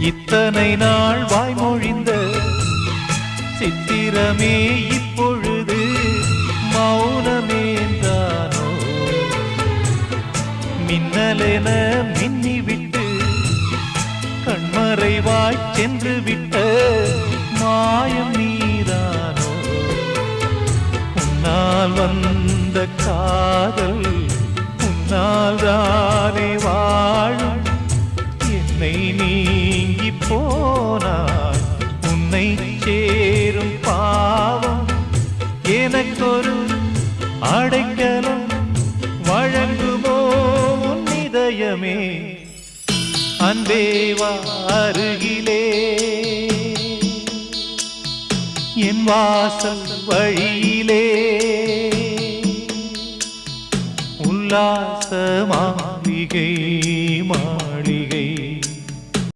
இத்தனை நாள் வாய்மொழிந்த சித்திரமே இப்பொழுது மௌனமேந்தானோ? மின்னலென மின்னிவிட்டு கண்மறைவாய் சென்று விட்ட மாயம் நீதானோ? உன்னால் வந்த காதல் உன்னால் தானே வாழும். என்னை நீங்கி போனார் உன்னை சேரும் பாவம். எனக்கொரு அடைக்கலம் வழங்குமோ உன் இதயமே? அன்பேவா அருகிலே என் வாசல் வழியிலே உல்லாச மாளிகை